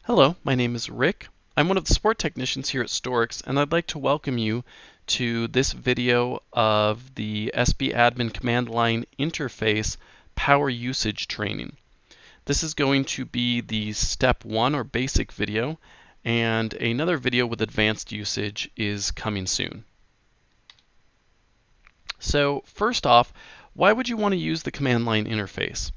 Hello, my name is Rick. I'm one of the support technicians here at Storix, and I'd like to welcome you to this video of the SB Admin Command Line Interface Power Usage Training. This is going to be the Step 1 or basic video, and another video with advanced usage is coming soon. So first off, why would you want to use the command line interface?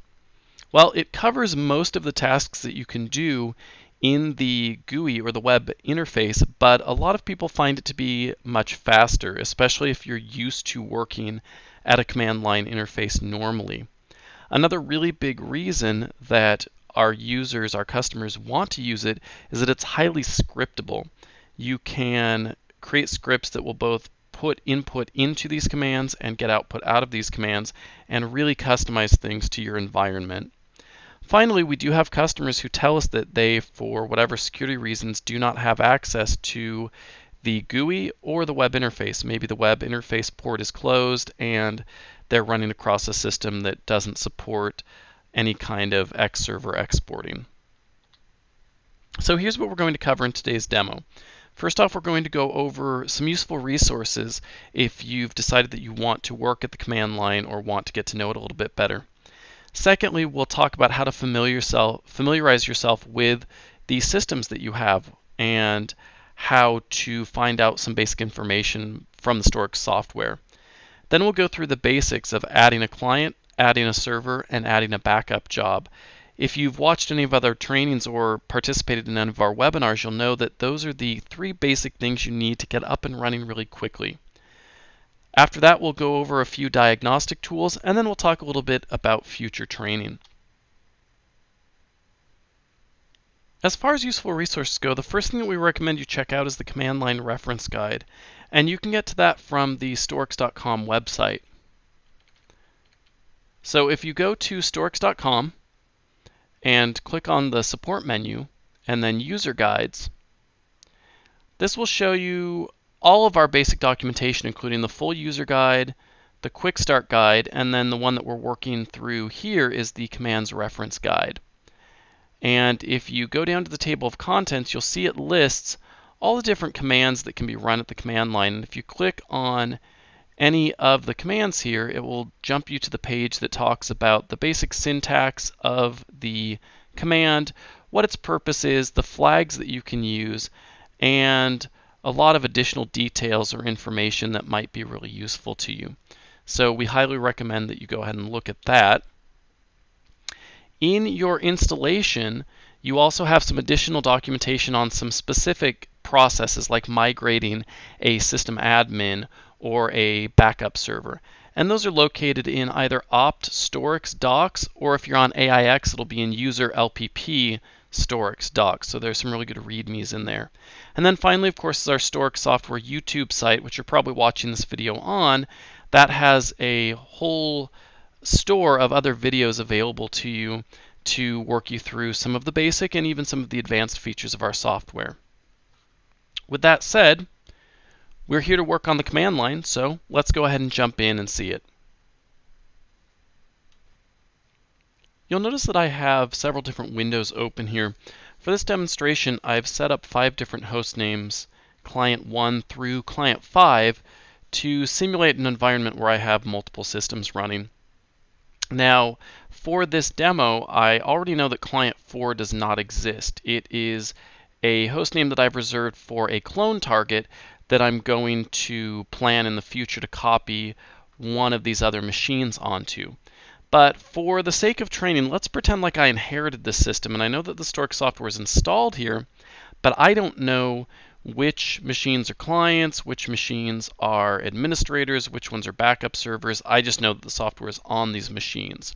Well, it covers most of the tasks that you can do in the GUI or the web interface, but a lot of people find it to be much faster, especially if you're used to working at a command line interface normally. Another really big reason that our users, our customers want to use it is that it's highly scriptable. You can create scripts that will both put input into these commands and get output out of these commands and really customize things to your environment. Finally, we do have customers who tell us that they, for whatever security reasons, do not have access to the GUI or the web interface. Maybe the web interface port is closed and they're running across a system that doesn't support any kind of X server exporting. So here's what we're going to cover in today's demo. First off, we're going to go over some useful resources if you've decided that you want to work at the command line or want to get to know it a little bit better. Secondly, we'll talk about how to familiarize yourself with the systems that you have and how to find out some basic information from the Storix software. Then we'll go through the basics of adding a client, adding a server, and adding a backup job. If you've watched any of other trainings or participated in any of our webinars, you'll know that those are the three basic things you need to get up and running really quickly. After that, we'll go over a few diagnostic tools, and then we'll talk a little bit about future training. As far as useful resources go, the first thing that we recommend you check out is the command line reference guide, and you can get to that from the storix.com website. So if you go to storix.com and click on the support menu and then user guides, this will show you all of our basic documentation, including the full user guide, the quick start guide, and then the one that we're working through here is the commands reference guide. And if you go down to the table of contents, you'll see it lists all the different commands that can be run at the command line. And if you click on any of the commands here, it will jump you to the page that talks about the basic syntax of the command, what its purpose is, the flags that you can use, and a lot of additional details or information that might be really useful to you. So we highly recommend that you go ahead and look at that. In your installation, you also have some additional documentation on some specific processes like migrating a system admin or a backup server. And those are located in either opt Storix docs, or if you're on AIX, it'll be in user LPP Storix docs. So there's some really good readmes in there. And then finally, of course, is our Storix software YouTube site, which you're probably watching this video on. That has a whole store of other videos available to you to work you through some of the basic and even some of the advanced features of our software. With that said, we're here to work on the command line, so let's go ahead and jump in and see it. You'll notice that I have several different windows open here. For this demonstration, I've set up 5 different host names, client 1 through client 5, to simulate an environment where I have multiple systems running. Now, for this demo, I already know that client 4 does not exist. It is a host name that I've reserved for a clone target that I'm going to plan in the future to copy one of these other machines onto. But for the sake of training, let's pretend like I inherited this system, and I know that the Storix software is installed here, but I don't know which machines are clients, which machines are administrators, which ones are backup servers. I just know that the software is on these machines.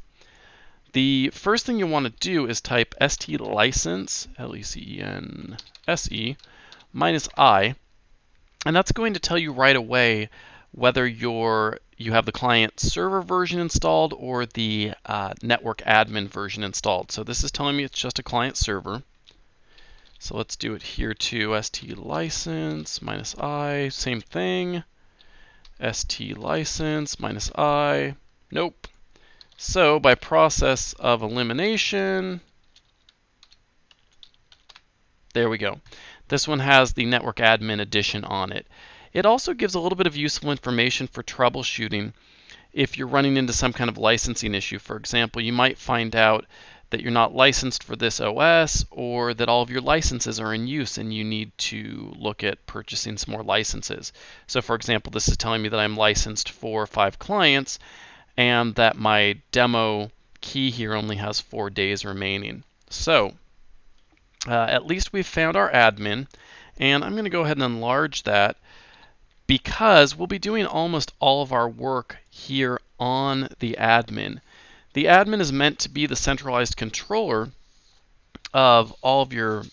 The first thing you want to do is type /license, L-E-C-E-N-S-E, -I, and that's going to tell you right away whether you have the client server version installed or the network admin version installed. So this is telling me it's just a client server. So let's do it here too. /license -I, same thing. /license -I, nope. So by process of elimination, There we go. This one has the Network Admin Edition on it. It also gives a little bit of useful information for troubleshooting if you're running into some kind of licensing issue. For example, you might find out that you're not licensed for this OS, or that all of your licenses are in use and you need to look at purchasing some more licenses. So for example, this is telling me that I'm licensed for 5 clients and that my demo key here only has 4 days remaining. So at least we've found our admin, and I'm going to go ahead and enlarge that because we'll be doing almost all of our work here on the admin. The admin is meant to be the centralized controller of all of your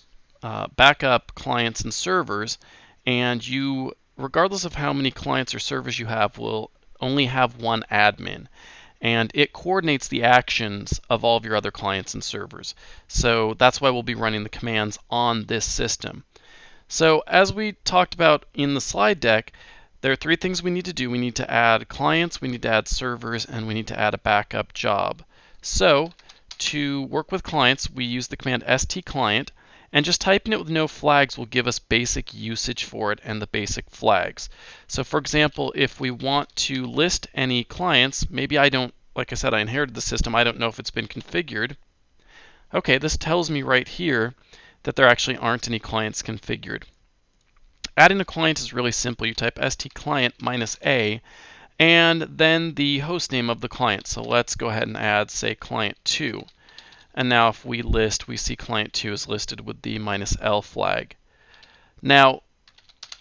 backup clients and servers, and you, regardless of how many clients or servers you have, will only have one admin, and it coordinates the actions of all of your other clients and servers. So that's why we'll be running the commands on this system. So as we talked about in the slide deck, there are 3 things we need to do. We need to add clients, we need to add servers, and we need to add a backup job. So to work with clients, we use the command stclient, and just typing it with no flags will give us basic usage for it and the basic flags. So for example, if we want to list any clients, maybe I don't, like I said, I inherited the system, I don't know if it's been configured. Okay, this tells me right here that there actually aren't any clients configured. Adding a client is really simple. You type stclient -a and then the host name of the client. So let's go ahead and add, say, client 2. And now if we list, we see client 2 is listed with the -l flag. Now,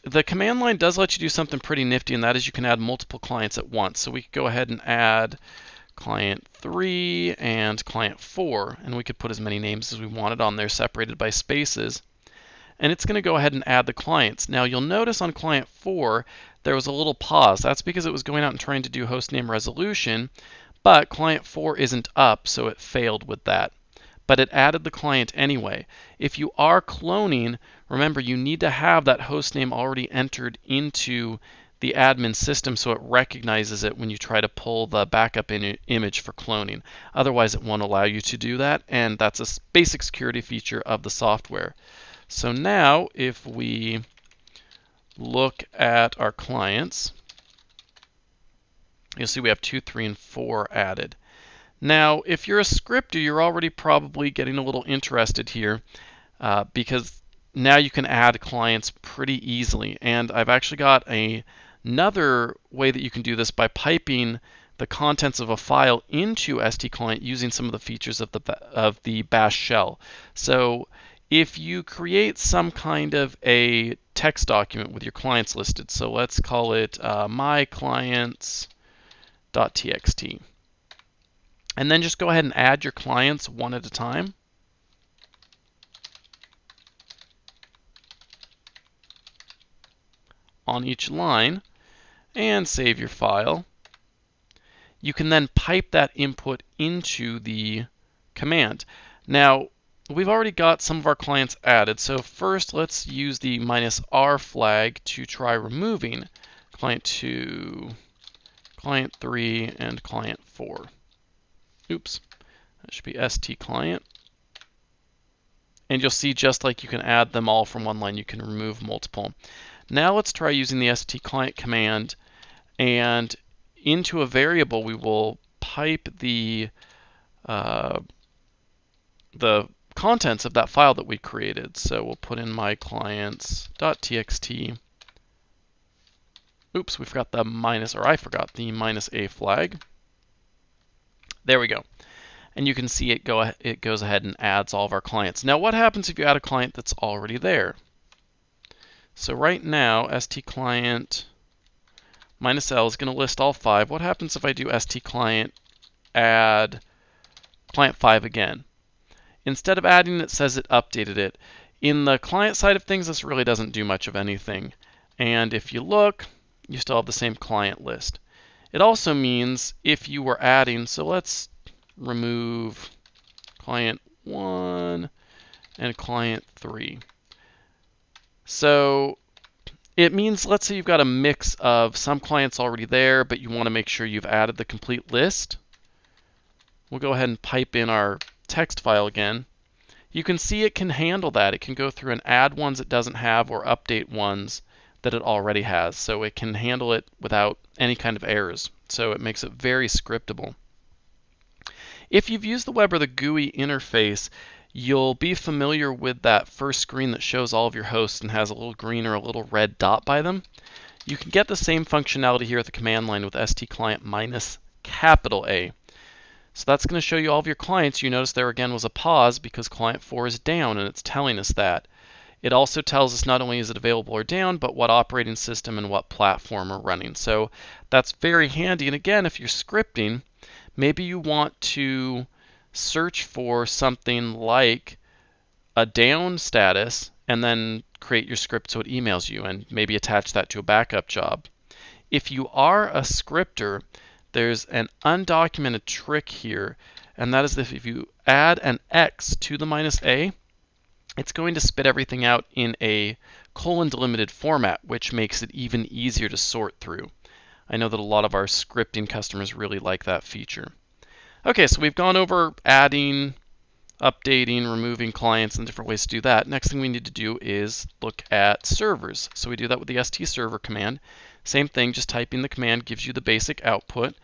the command line does let you do something pretty nifty, and that is you can add multiple clients at once. So we could go ahead and add client 3 and client 4, and we could put as many names as we wanted on there, separated by spaces. And it's going to go ahead and add the clients. Now you'll notice on client 4 there was a little pause. That's because it was going out and trying to do hostname resolution, but client 4 isn't up, so it failed with that. But it added the client anyway. If you are cloning, remember you need to have that hostname already entered into the admin system so it recognizes it when you try to pull the backup image for cloning. Otherwise it won't allow you to do that, and that's a basic security feature of the software. So now if we look at our clients, you'll see we have 2, 3, and 4 added. Now, if you're a scripter, you're already probably getting a little interested here because now you can add clients pretty easily. And I've actually got another way that you can do this by piping the contents of a file into stclient using some of the features of the bash shell. So if you create some kind of a text document with your clients listed, so let's call it myclients.txt, and then just go ahead and add your clients one at a time. On each line, and save your file. You can then pipe that input into the command. Now, we've already got some of our clients added, so first let's use the -r flag to try removing client 2, client 3, and client 4. Oops, that should be stclient. And you'll see, just like you can add them all from one line, you can remove multiple. Now let's try using the stclient command, and into a variable we will pipe the contents of that file that we created. So we'll put in myclients.txt. Oops, we forgot the I forgot the -a flag. There we go. And you can see it goes ahead and adds all of our clients. Now what happens if you add a client that's already there? So right now, stclient -l is going to list all 5. What happens if I do stclient add client 5 again? Instead of adding, it says it updated it. In the client side of things, this really doesn't do much of anything. And if you look, you still have the same client list. It also means if you were adding, so let's remove client 1 and client 3. So it means, let's say you've got a mix of some clients already there, but you want to make sure you've added the complete list. We'll go ahead and pipe in our text file again. you can see it can handle that. It can go through and add ones it doesn't have or update ones that it already has. So it can handle it without any kind of errors. So it makes it very scriptable. If you've used the web or the GUI interface, you'll be familiar with that first screen that shows all of your hosts and has a little green or a little red dot by them. You can get the same functionality here at the command line with stclient -A. So that's going to show you all of your clients. You notice there again was a pause because client 4 is down, and it's telling us that. It also tells us not only is it available or down, but what operating system and what platform are running. So that's very handy. And again, if you're scripting, maybe you want to search for something like a down status and then create your script so it emails you, and maybe attach that to a backup job. If you are a scripter, there's an undocumented trick here, and that is that if you add an X to the -A, it's going to spit everything out in a colon delimited format, which makes it even easier to sort through. I know that a lot of our scripting customers really like that feature. Okay, so we've gone over adding, updating, removing clients, and different ways to do that. Next thing we need to do is look at servers. So we do that with the stserver command. Same thing, just typing the command gives you the basic output.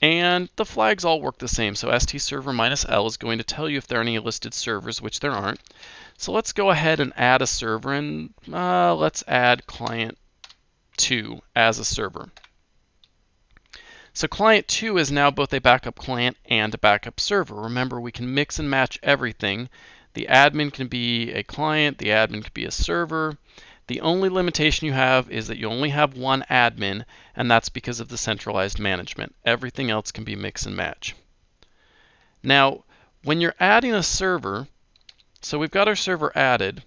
And the flags all work the same. So stserver -L is going to tell you if there are any listed servers, which there aren't. So let's go ahead and add a server, and let's add client 2 as a server. So client 2 is now both a backup client and a backup server. Remember, we can mix and match everything. The admin can be a client, the admin can be a server. The only limitation you have is that you only have one admin, and that's because of the centralized management. Everything else can be mix and match. Now, when you're adding a server, so we've got our server added.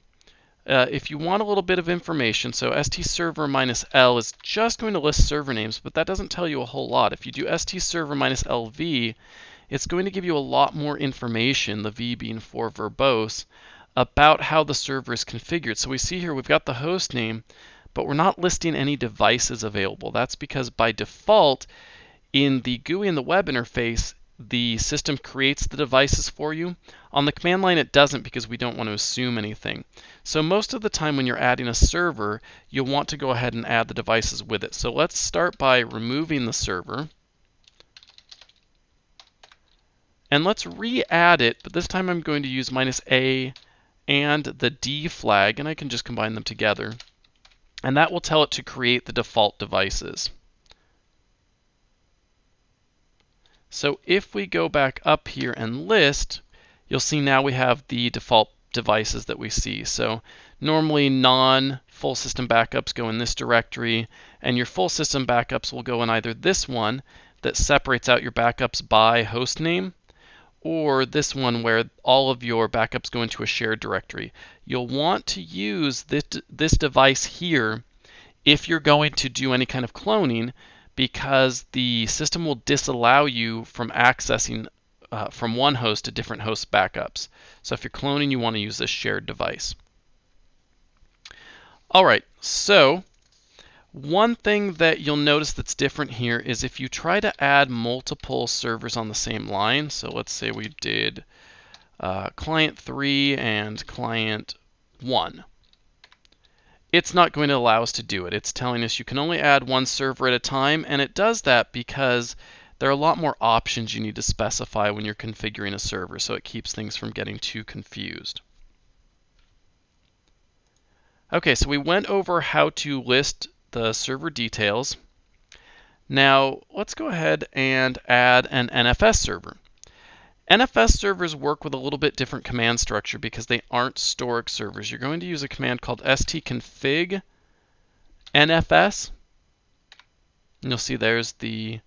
If you want a little bit of information, so stserver -L is just going to list server names, but that doesn't tell you a whole lot. If you do stserver -LV, it's going to give you a lot more information, the V being for verbose, about how the server is configured. So we see here we've got the host name, but we're not listing any devices available. That's because by default, in the GUI and the web interface, the system creates the devices for you. On the command line, it doesn't because we don't want to assume anything. So most of the time when you're adding a server, you'll want to go ahead and add the devices with it. So let's start by removing the server. And let's re-add it, but this time I'm going to use -A and the D flag, and I can just combine them together. And that will tell it to create the default devices. So if we go back up here and list, you'll see now we have the default devices that we see. So normally non-full system backups go in this directory, and your full system backups will go in either this one that separates out your backups by host name, or this one where all of your backups go into a shared directory. You'll want to use this device here if you're going to do any kind of cloning, because the system will disallow you from accessing from one host to different host backups. So if you're cloning, you want to use this shared device. All right, so one thing that you'll notice that's different here is if you try to add multiple servers on the same line. So let's say we did client 3 and client 1. It's not going to allow us to do it. It's telling us you can only add one server at a time, and it does that because there are a lot more options you need to specify when you're configuring a server, so it keeps things from getting too confused. Okay, so we went over how to list the server details. Now let's go ahead and add an NFS server. NFS servers work with a little bit different command structure because they aren't storic servers. You're going to use a command called stconfig NFS. And you'll see there's the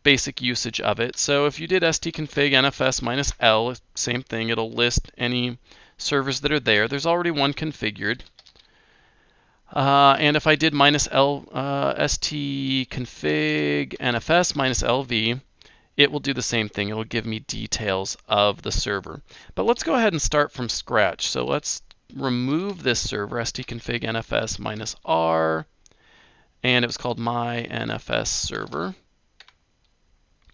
basic usage of it. So if you did stconfig NFS -L, same thing, it'll list any servers that are there. There's already one configured. And if I did -L stconfig NFS -LV, it will do the same thing. It will give me details of the server. But let's go ahead and start from scratch. So let's remove this server, stconfig NFS -R, and it was called my NFS server.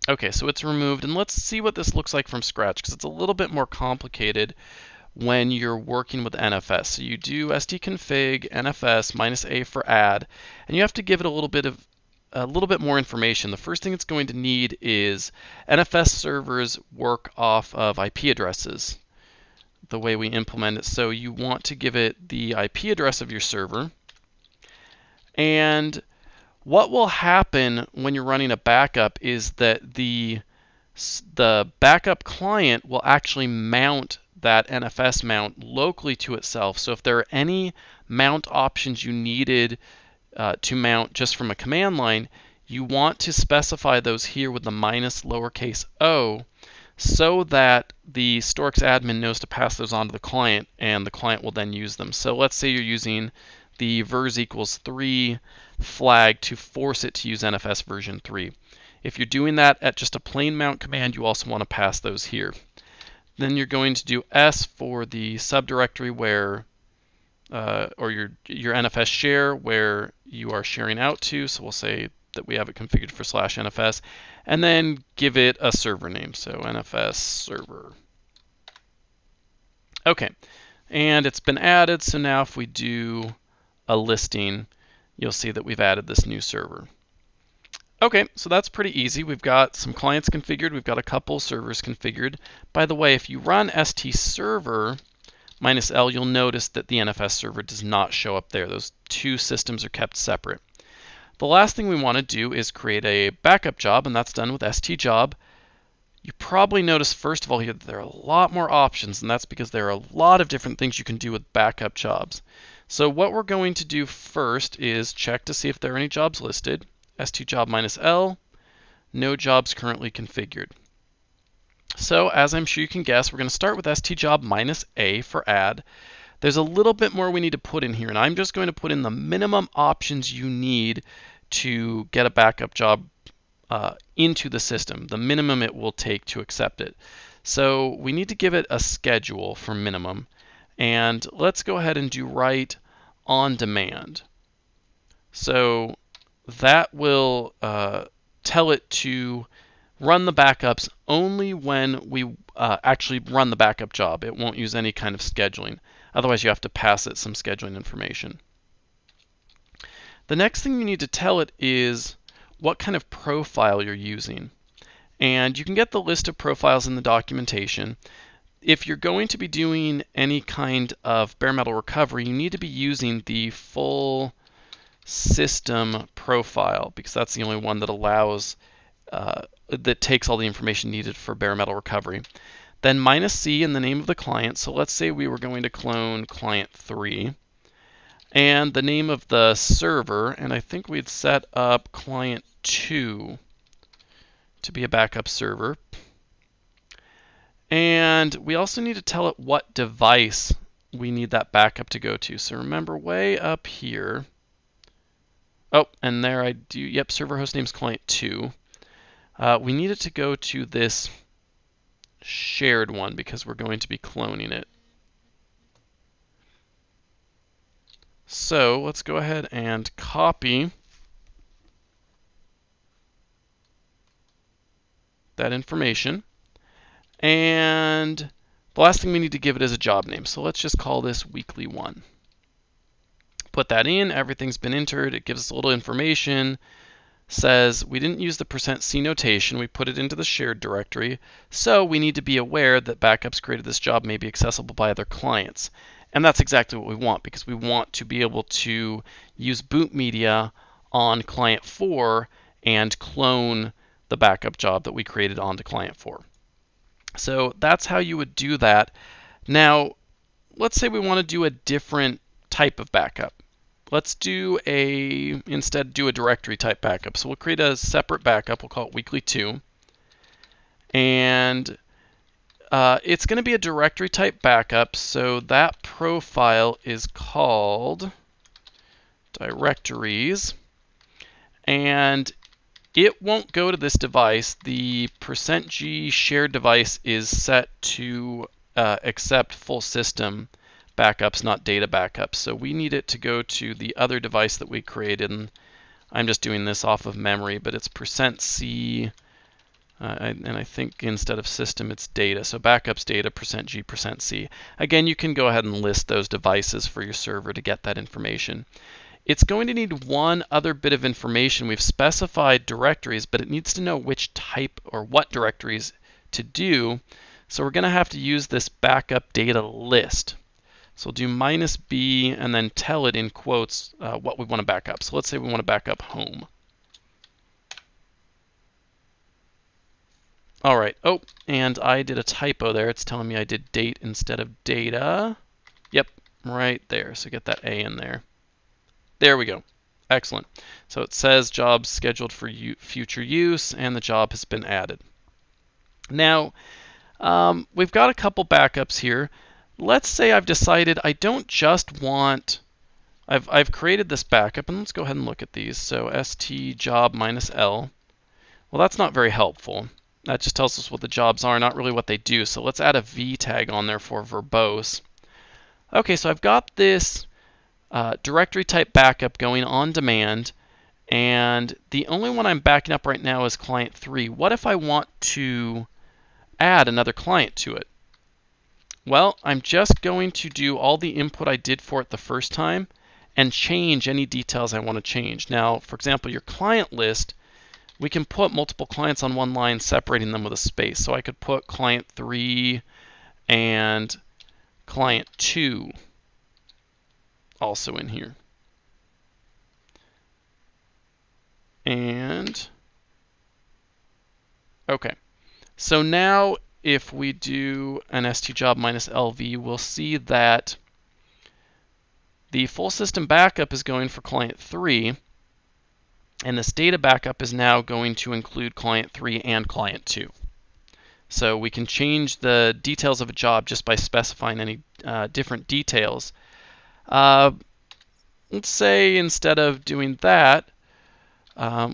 Okay, so it's removed, and let's see what this looks like from scratch, because it's a little bit more complicated when you're working with NFS. So you do stconfig NFS -a for add, and you have to give it a little bit more information. The first thing it's going to need is NFS servers work off of IP addresses, the way we implement it. So you want to give it the IP address of your server. And what will happen when you're running a backup is that the backup client will actually mount that NFS mount locally to itself. So if there are any mount options you needed to mount just from a command line, you want to specify those here with the -o, so that the Storx admin knows to pass those on to the client, and the client will then use them. So let's say you're using the vers equals 3 flag to force it to use NFS version 3. If you're doing that at just a plain mount command, you also want to pass those here. Then you're going to do S for the subdirectory where, or your NFS share where you are sharing out to. So we'll say that we have it configured for /NFS, and then give it a server name. So NFS server. Okay, and it's been added. So now if we do a listing, you'll see that we've added this new server. Okay, so that's pretty easy. We've got some clients configured. We've got a couple servers configured. By the way, if you run stserver -l, you'll notice that the NFS server does not show up there. Those two systems are kept separate. The last thing we want to do is create a backup job, and that's done with stjob. You probably notice, first of all, here that there are a lot more options, and that's because there are a lot of different things you can do with backup jobs. So what we're going to do first is check to see if there are any jobs listed. stjob -l, no jobs currently configured. So as I'm sure you can guess, we're going to start with stjob -a for add. There's a little bit more we need to put in here, and I'm just going to put in the minimum options you need to get a backup job into the system, the minimum it will take to accept it. So we need to give it a schedule for minimum, and let's go ahead and do write on demand. So that will tell it to run the backups only when we actually run the backup job. It won't use any kind of scheduling. Otherwise, you have to pass it some scheduling information. The next thing you need to tell it is what kind of profile you're using. And you can get the list of profiles in the documentation. If you're going to be doing any kind of bare metal recovery, you need to be using the full system profile, because that's the only one that allows, that takes all the information needed for bare metal recovery. Then -c in the name of the client. So let's say we were going to clone client 3. And the name of the server, and I think we'd set up client 2 to be a backup server. And we also need to tell it what device we need that backup to go to. So remember, way up here, oh, and there I do, yep, server host name's client 2. We need it to go to this shared one because we're going to be cloning it. So let's go ahead and copy that information. And the last thing we need to give it is a job name. So let's just call this weekly 1. Put that in, everything's been entered. It gives us a little information. Says we didn't use the %c notation, we put it into the shared directory, so we need to be aware that backups created this job may be accessible by other clients. And that's exactly what we want, because we want to be able to use boot media on client 4 and clone the backup job that we created onto client 4. So that's how you would do that. Now, let's say we want to do a different type of backup. Let's do instead do a directory type backup. So we'll create a separate backup. We'll call it weekly 2. And it's going to be a directory type backup. So that profile is called directories. And it won't go to this device. The %g shared device is set to accept full system backups, not data backups. So we need it to go to the other device that we created. And I'm just doing this off of memory, but it's %c And I think instead of system, it's data. So backups data %G %C. Again, you can go ahead and list those devices for your server to get that information. It's going to need one other bit of information. We've specified directories, but it needs to know which type or what directories to do. So we're going to have to use this backup data list. So we'll do -B and then tell it in quotes what we want to back up. So let's say we want to back up home. All right. Oh, and I did a typo there. It's telling me I did date instead of data. Yep, right there. So get that A in there. There we go. Excellent. So it says jobs scheduled for future use, and the job has been added. Now, we've got a couple backups here. Let's say I've decided I don't just want, I've created this backup, and let's go ahead and look at these. So st job -L. Well, that's not very helpful. That just tells us what the jobs are, not really what they do. So let's add a V tag on there for verbose. Okay, so I've got this directory type backup going on demand, and the only one I'm backing up right now is client 3. What if I want to add another client to it? Well, I'm just going to do all the input I did for it the first time and change any details I want to change. Now, for example, your client list, we can put multiple clients on one line, separating them with a space. So I could put client 3 and client 2 also in here. And okay, so now if we do an stjob -LV, we'll see that the full system backup is going for client 3, and this data backup is now going to include client 3 and client 2. So we can change the details of a job just by specifying any different details. Let's say instead of doing that,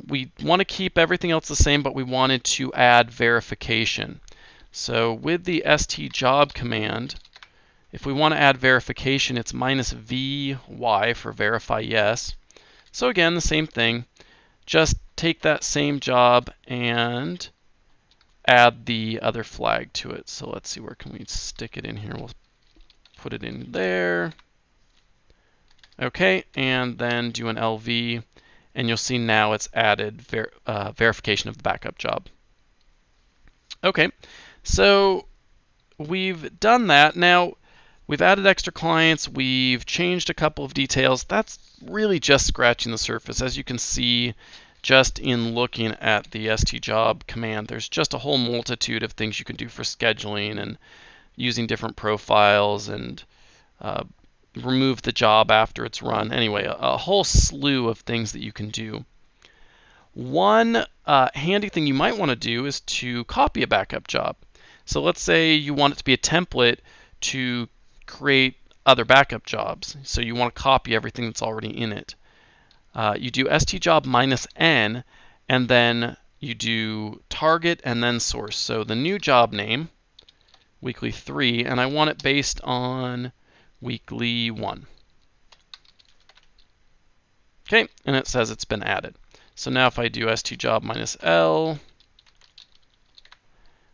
we want to keep everything else the same, but we wanted to add verification. So with the stjob command, if we want to add verification, it's -VY for verify yes. So again, the same thing. Just take that same job and add the other flag to it. So let's see, where can we stick it in here? We'll put it in there. Okay, and then do an LV, and you'll see now it's added verification of the backup job. Okay, so we've done that. Now, we've added extra clients, we've changed a couple of details. That's really just scratching the surface. As you can see, just in looking at the stjob command, there's just a whole multitude of things you can do for scheduling and using different profiles and remove the job after it's run. Anyway, a whole slew of things that you can do. One handy thing you might want to do is to copy a backup job. So let's say you want it to be a template to create other backup jobs. So you want to copy everything that's already in it. You do stjob -N, and then you do target and then source. So the new job name, weekly 3, and I want it based on weekly 1. Okay, and it says it's been added. So now if I do stjob -L,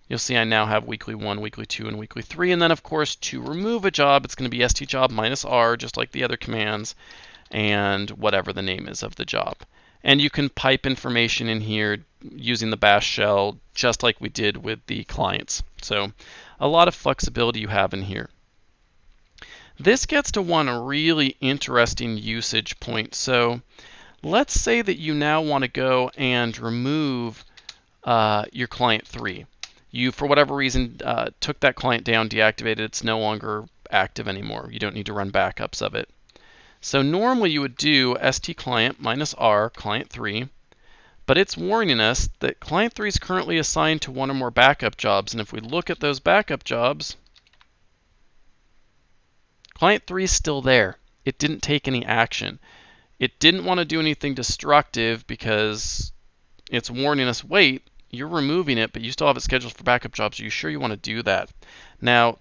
you'll see I now have weekly 1, weekly 2, and weekly 3. And then, of course, to remove a job, it's going to be stjob -R, just like the other commands, and whatever the name is of the job. And you can pipe information in here using the bash shell, just like we did with the clients. So a lot of flexibility you have in here. This gets to one really interesting usage point. So let's say that you now want to go and remove your client 3. You, for whatever reason, took that client down, deactivated it. It's no longer active anymore. You don't need to run backups of it. So normally you would do stclient -R, client 3, but it's warning us that client 3 is currently assigned to one or more backup jobs. And if we look at those backup jobs, client 3 is still there. It didn't take any action. It didn't want to do anything destructive because it's warning us, wait, you're removing it, but you still have it scheduled for backup jobs. Are you sure you want to do that? Now,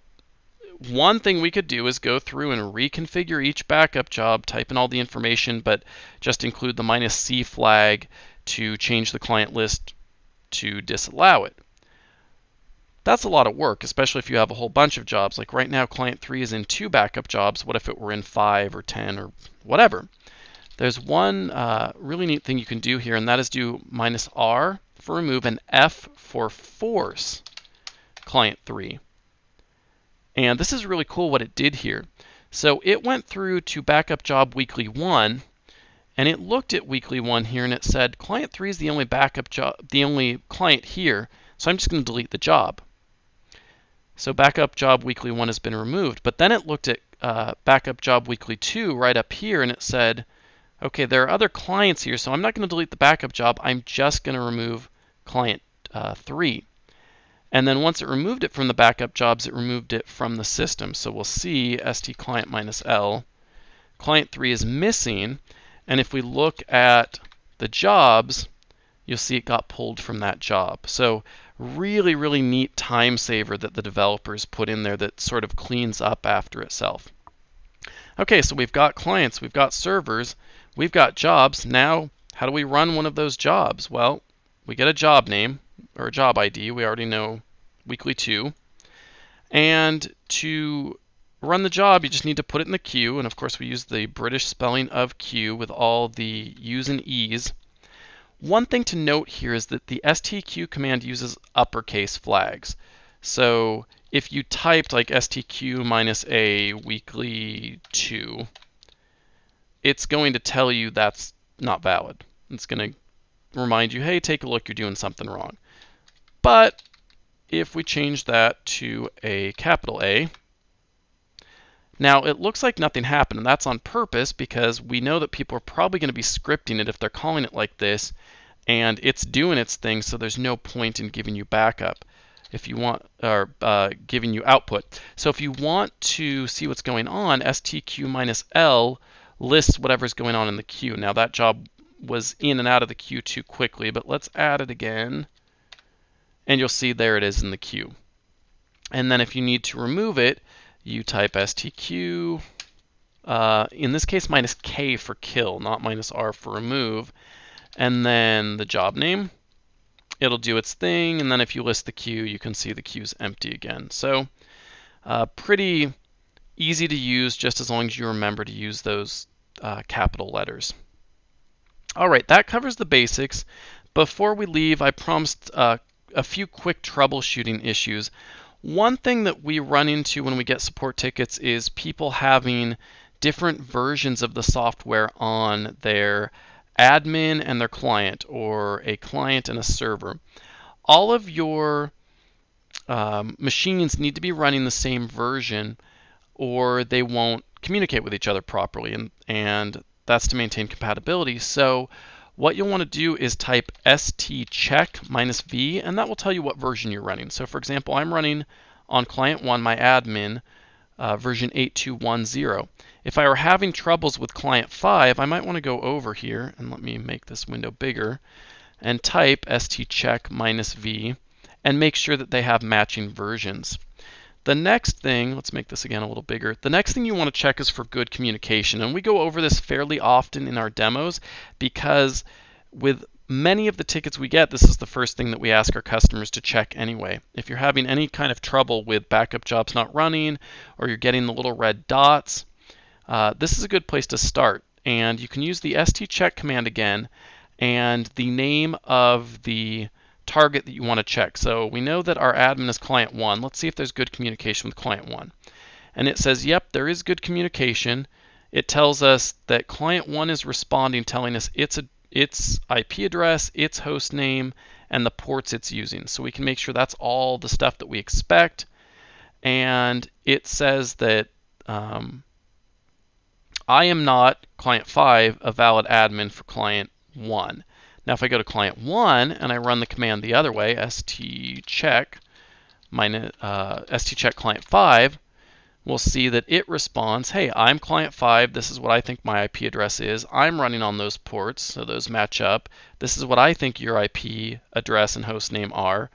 one thing we could do is go through and reconfigure each backup job, type in all the information, but just include the -C flag to change the client list to disallow it. That's a lot of work, especially if you have a whole bunch of jobs. Like right now, client 3 is in 2 backup jobs. What if it were in 5 or 10 or whatever? There's one really neat thing you can do here, and that is do -R for remove and F for force client 3. And this is really cool what it did here. So it went through to backup job weekly 1, and it looked at weekly 1 here, and it said client 3 is the only backup job, the only client here, so I'm just going to delete the job. So backup job weekly 1 has been removed. But then it looked at backup job weekly 2 right up here, and it said, okay, there are other clients here, so I'm not going to delete the backup job. I'm just going to remove client 3. And then once it removed it from the backup jobs, it removed it from the system. So we'll see st client -L. Client 3 is missing. And if we look at the jobs, you'll see it got pulled from that job. So really, really neat time saver that the developers put in there that sort of cleans up after itself. Okay, so we've got clients, we've got servers, we've got jobs. Now, how do we run one of those jobs? Well, we get a job name or a job ID. We already know weekly 2. And to run the job, you just need to put it in the queue. And of course, we use the British spelling of queue with all the U's and E's. One thing to note here is that the stq command uses uppercase flags. So if you typed like stq -a weekly 2, it's going to tell you that's not valid. It's going to remind you, hey, take a look, you're doing something wrong. But if we change that to a capital A, now it looks like nothing happened, and that's on purpose because we know that people are probably going to be scripting it if they're calling it like this, and it's doing its thing, so there's no point in giving you backup if you want, or giving you output. So if you want to see what's going on, stq -L lists whatever's going on in the queue. Now that job was in and out of the queue too quickly, but let's add it again, and you'll see there it is in the queue. And then if you need to remove it, you type stq, in this case -K for kill, not -R for remove, and then the job name. It'll do its thing, and then if you list the queue, you can see the queue's empty again. So pretty easy to use, just as long as you remember to use those capital letters. All right, that covers the basics. Before we leave, I promised a few quick troubleshooting issues. One thing that we run into when we get support tickets is people having different versions of the software on their admin and their client, or a client and a server. All of your machines need to be running the same version, or they won't communicate with each other properly, and that's to maintain compatibility. So what you'll want to do is type stcheck -v, and that will tell you what version you're running. So for example, I'm running on client 1, my admin, version 8210. If I were having troubles with client 5, I might want to go over here, and let me make this window bigger, and type stcheck -v, and make sure that they have matching versions. The next thing, let's make this again a little bigger. The next thing you want to check is for good communication. And we go over this fairly often in our demos because with many of the tickets we get, this is the first thing that we ask our customers to check anyway. If you're having any kind of trouble with backup jobs not running, or you're getting the little red dots, this is a good place to start. And you can use the stcheck command again and the name of the target that you want to check. So we know that our admin is client 1. Let's see if there's good communication with client 1. And it says, yep, there is good communication. It tells us that client 1 is responding, telling us its IP address, its host name, and the ports it's using. So we can make sure that's all the stuff that we expect. And it says that I am not, client 5, a valid admin for client 1. Now if I go to client 1 and I run the command the other way, stcheck client 5, we'll see that it responds, hey, I'm client 5, this is what I think my IP address is, I'm running on those ports, so those match up, this is what I think your IP address and host name are,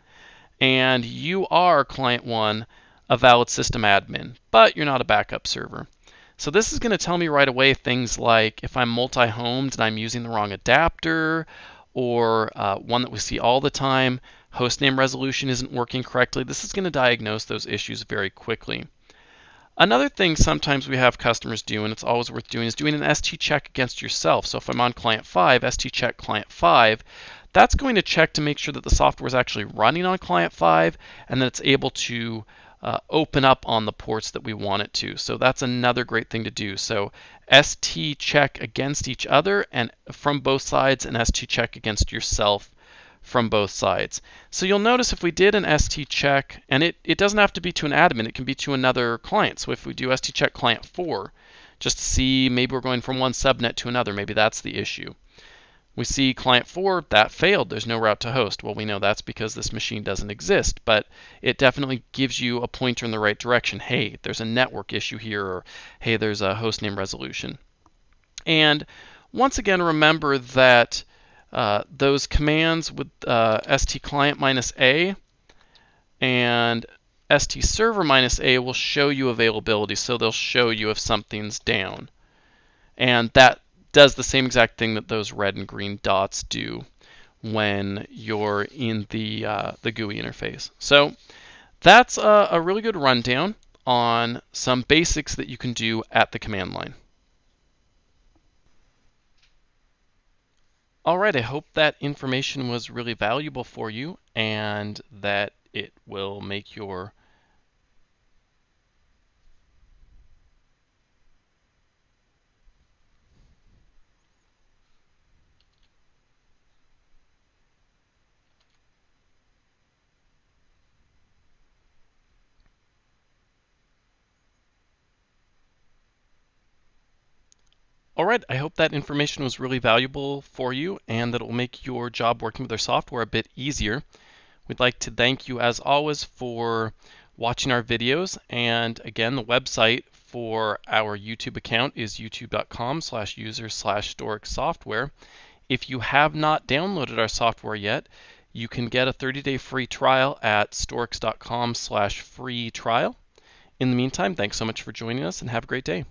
and you are, client 1, a valid system admin, but you're not a backup server. So this is going to tell me right away things like if I'm multi-homed and I'm using the wrong adapter, or one that we see all the time, hostname resolution isn't working correctly, this is going to diagnose those issues very quickly. Another thing sometimes we have customers do, and it's always worth doing, is doing an ST check against yourself. So if I'm on client 5, ST check client 5, that's going to check to make sure that the software is actually running on client 5 and that it's able to open up on the ports that we want it to. So that's another great thing to do. So ST check against each other and from both sides, and ST check against yourself from both sides. So you'll notice if we did an ST check, and it doesn't have to be to an admin, it can be to another client. So if we do ST check client 4, just to see maybe we're going from one subnet to another, maybe that's the issue. We see client 4, that failed, there's no route to host. Well, we know that's because this machine doesn't exist, but it definitely gives you a pointer in the right direction. Hey, there's a network issue here, or hey, there's a hostname resolution. And once again, remember that those commands with st client -a and st server -a will show you availability, so they'll show you if something's down. And that does the same exact thing that those red and green dots do when you're in the GUI interface. So that's a really good rundown on some basics that you can do at the command line. All right, I hope that information was really valuable for you and that it will make your All right, I hope that information was really valuable for you and that it will make your job working with our software a bit easier. We'd like to thank you as always for watching our videos, and again, the website for our YouTube account is youtube.com/user/StorixSoftware. If you have not downloaded our software yet, you can get a 30-day free trial at storix.com/free trial. In the meantime, thanks so much for joining us and have a great day.